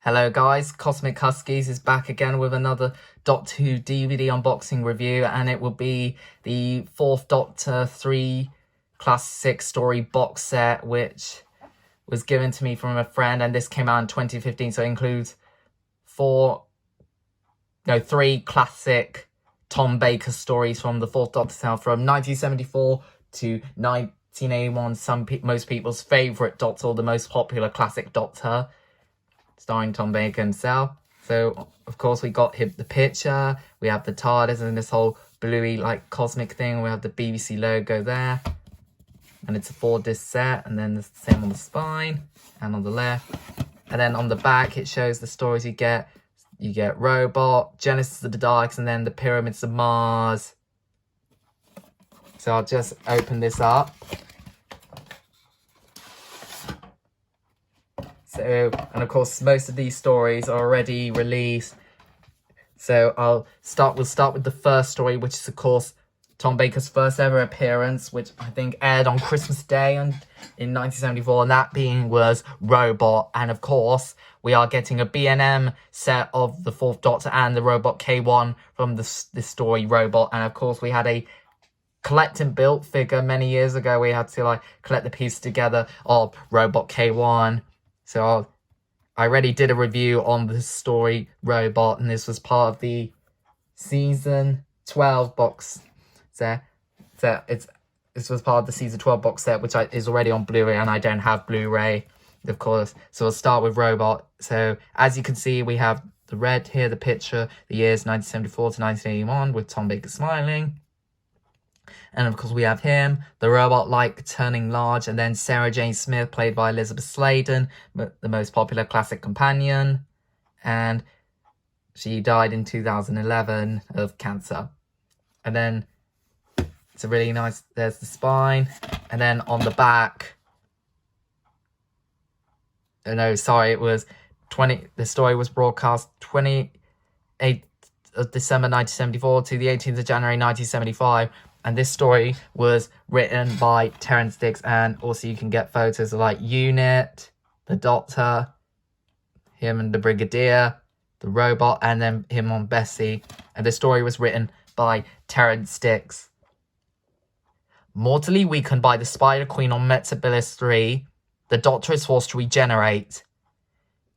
Hello guys, Cosmic Huskies is back again with another Doctor Who DVD unboxing review, and it will be the 4th Doctor 3 Classic Story box set, which was given to me from a friend, and this came out in 2015, so it includes 3 classic Tom Baker stories from the 4th Doctor cell from 1974 to 1981, most people's favourite Doctor, or the most popular classic Doctor, starring Tom Baker himself. So, of course, we got the picture, we have the TARDIS and this whole bluey, cosmic thing. We have the BBC logo there. And it's a 4-disc set, and then the same on the spine and on the left. And then on the back, it shows the stories you get. You get Robot, Genesis of the Daleks, and then the Pyramids of Mars. So I'll just open this up. So, and of course, most of these stories are already released. So we'll start with the first story, which is, of course, Tom Baker's first ever appearance, which I think aired on Christmas Day in 1974, and that was Robot. And of course, we are getting a B&M set of the 4th Doctor and the Robot K1 from this story, Robot. And of course, we had a collect and built figure many years ago. We had to collect the pieces together of Robot K1. So I already did a review on this story, Robot, and this was part of the Season 12 box set. This was part of the Season 12 box set, which is already on Blu-ray, and I don't have Blu-ray, of course. So we'll start with Robot. So as you can see, we have the red here, the picture, the years 1974 to 1981, with Tom Baker smiling. And of course we have him, the robot turning large, and then Sarah Jane Smith, played by Elizabeth Sladen, the most popular classic companion. And she died in 2011 of cancer. And then it's a really nice, there's the spine. And then on the back, the story was broadcast 28th of December 1974 to the 18th of January 1975. And this story was written by Terrance Dicks, and also you can get photos of Unit, the Doctor, him and the Brigadier, the Robot, and then him on Bessie. And the story was written by Terrance Dicks. Mortally weakened by the Spider Queen on Metropolis 3, the Doctor is forced to regenerate.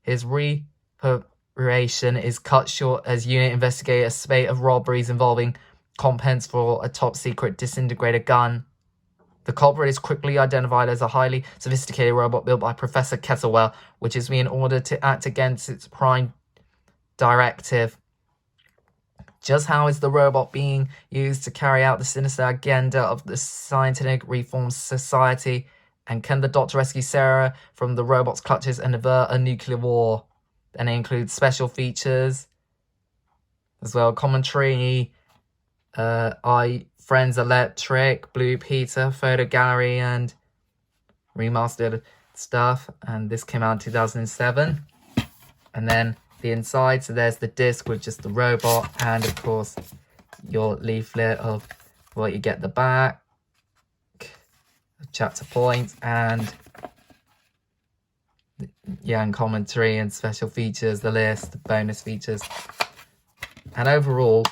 His reparation is cut short as Unit investigate a spate of robberies involving compens for a top-secret disintegrator gun. The culprit is quickly identified as a highly sophisticated robot built by Professor Kettlewell, which is being ordered to act against its prime directive. Just how is the robot being used to carry out the sinister agenda of the Scientific Reform Society? And can the Doctor rescue Sarah from the robot's clutches and avert a nuclear war? And it includes special features as well, commentary, Friends Electric, Blue Peter, photo gallery, and remastered stuff. And this came out in 2007. And then the inside, so there's the disc with just the robot, and of course your leaflet of what you get the back, chapter points, and and commentary and special features, the list, the bonus features. And overall,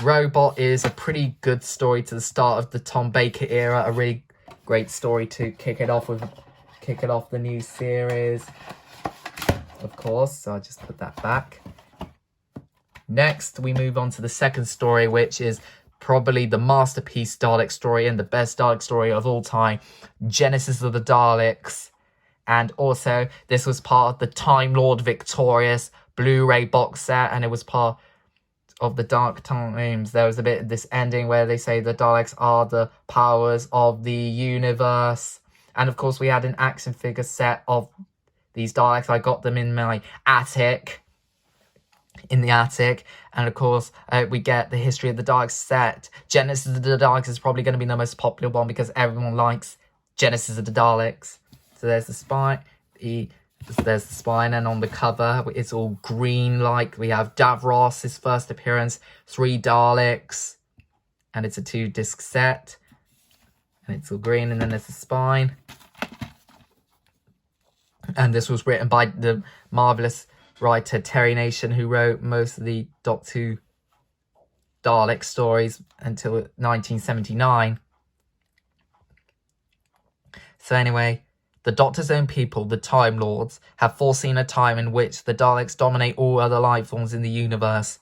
Robot is a pretty good story to the start of the Tom Baker era. A really great story to kick it off the new series, of course. So I'll just put that back. Next, we move on to the second story, which is probably the masterpiece Dalek story and the best Dalek story of all time, Genesis of the Daleks. And also, this was part of the Time Lord Victorious Blu-ray box set, and it was part of the Dark Times. There was a bit of this ending where they say the Daleks are the powers of the universe. And of course, we had an action figure set of these Daleks. I got them in my attic. And of course, we get the History of the Daleks set. Genesis of the Daleks is probably going to be the most popular one because everyone likes Genesis of the Daleks. So there's the spine. There's the spine, and on the cover it's all green. We have Davros, his first appearance, 3 Daleks, and it's a 2-disc set, and it's all green. And then there's the spine, and this was written by the marvelous writer Terry Nation, who wrote most of the Doctor Who Dalek stories until 1979. So anyway, the Doctor's own people, the Time Lords, have foreseen a time in which the Daleks dominate all other life forms in the universe.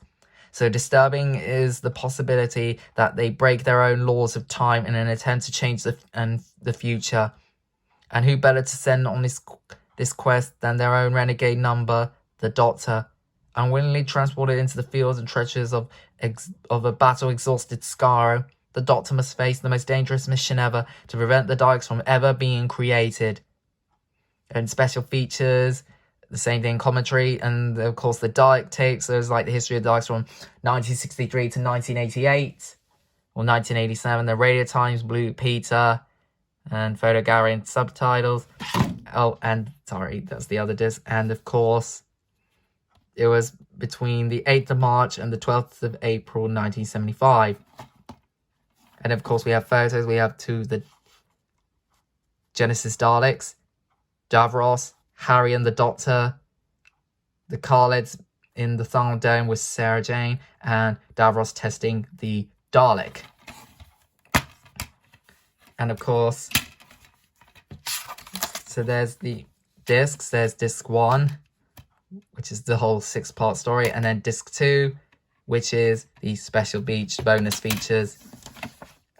So disturbing is the possibility that they break their own laws of time in an attempt to change the future. And who better to send on this quest than their own renegade number, the Doctor, unwillingly transported into the fields and treacheries of a battle-exhausted Skaro. The Doctor must face the most dangerous mission ever to prevent the Daleks from ever being created. And special features, the same thing, commentary, and of course the Dalek tapes. There's like the history of Daleks from 1963 to 1988 or 1987. The Radio Times, Blue Peter, and photo gallery and subtitles. Oh, and sorry, that's the other disc. And of course, it was between the 8th of March and the 12th of April 1975. And of course, we have photos. We have the Genesis Daleks, Davros, Harry and the Doctor, the Khaleds in the Tharn Dome with Sarah Jane, and Davros testing the Dalek. And of course, so there's the discs. There's disc 1, which is the whole 6-part story, and then disc 2, which is the special beach bonus features.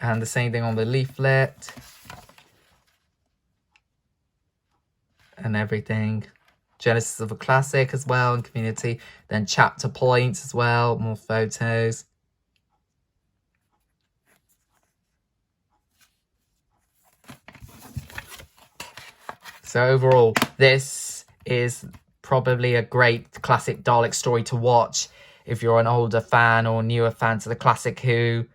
And the same thing on the leaflet. And everything. Genesis of a Classic as well, and community. Then chapter points as well, more photos. So overall, this is probably a great classic Dalek story to watch if you're an older fan or newer fan to the classic Who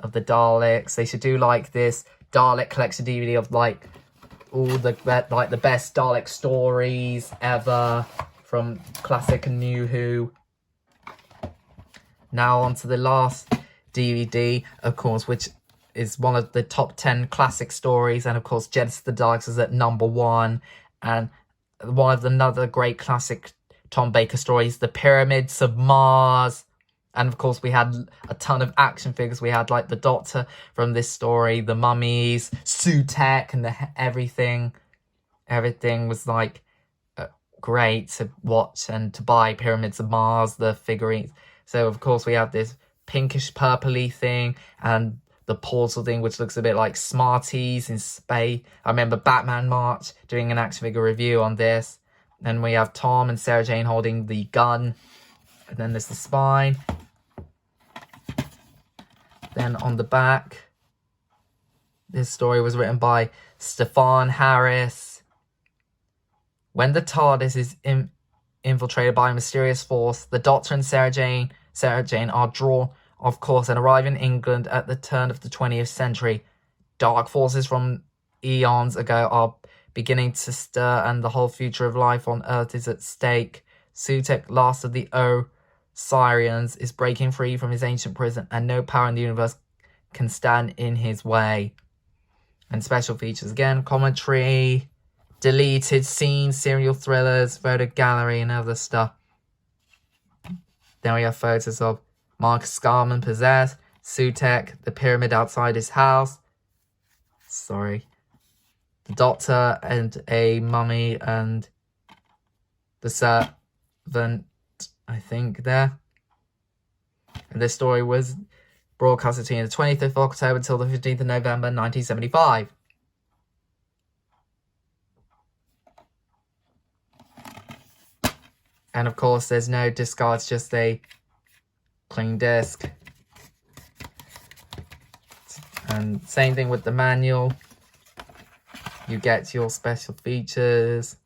of the Daleks. They should do like this Dalek collection DVD of like all the best Dalek stories ever from classic and new Who. Now on to the last DVD, of course, which is one of the top 10 classic stories, and of course Genesis of the Daleks is at number 1, and one of another great classic Tom Baker stories, The Pyramids of Mars. And of course we had a ton of action figures. We had like the Doctor from this story, the mummies, Sutek, and everything was like great to watch and to buy. Pyramids of Mars, the figurines. So of course we have this pinkish purpley thing and the portal thing, which looks a bit like Smarties in space. I remember Batman March doing an action figure review on this. Then we have Tom and Sarah Jane holding the gun. And then there's the spine. Then on the back, this story was written by Stefan Harris. When the TARDIS is infiltrated by a mysterious force, the Doctor and Sarah Jane are drawn off course and arrive in England at the turn of the 20th century. Dark forces from eons ago are beginning to stir, and the whole future of life on Earth is at stake. Sutek, last of the Osirians, is breaking free from his ancient prison, and no power in the universe can stand in his way. And special features again, commentary, deleted scenes, serial thrillers, photo gallery, and other stuff. Then we have photos of Marcus Scarman possessed, Sutek, the pyramid outside his house. The Doctor and a mummy and the servant, I think, there. And this story was broadcast between the 20th of October until the 15th of November 1975. And of course, there's no discards, just a clean disc. And same thing with the manual. You get your special features.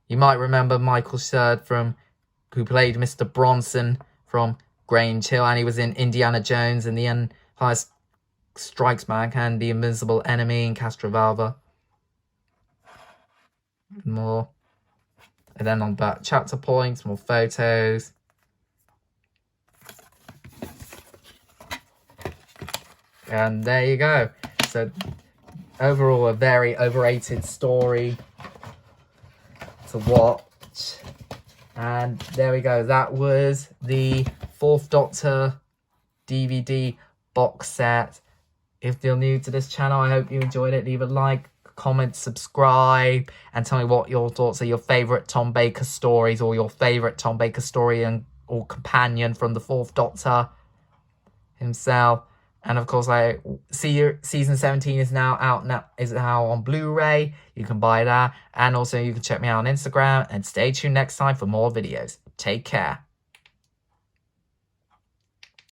You might remember Michael Sherd who played Mr. Bronson from Grange Hill, and he was in Indiana Jones and the Empire Strikes Back and The Invisible Enemy in Castrovalva. More. And then on back, chapter points, more photos. And there you go. So overall, a very overrated story to watch. And there we go. That was the Fourth Doctor DVD box set. If you're new to this channel, I hope you enjoyed it. Leave a like, comment, subscribe, and tell me what your thoughts are, your favourite Tom Baker stories, or your favourite Tom Baker story or companion from the Fourth Doctor himself. And of course, I see your season 17 is now on Blu-ray. You can buy that, and also you can check me out on Instagram. And stay tuned next time for more videos. Take care.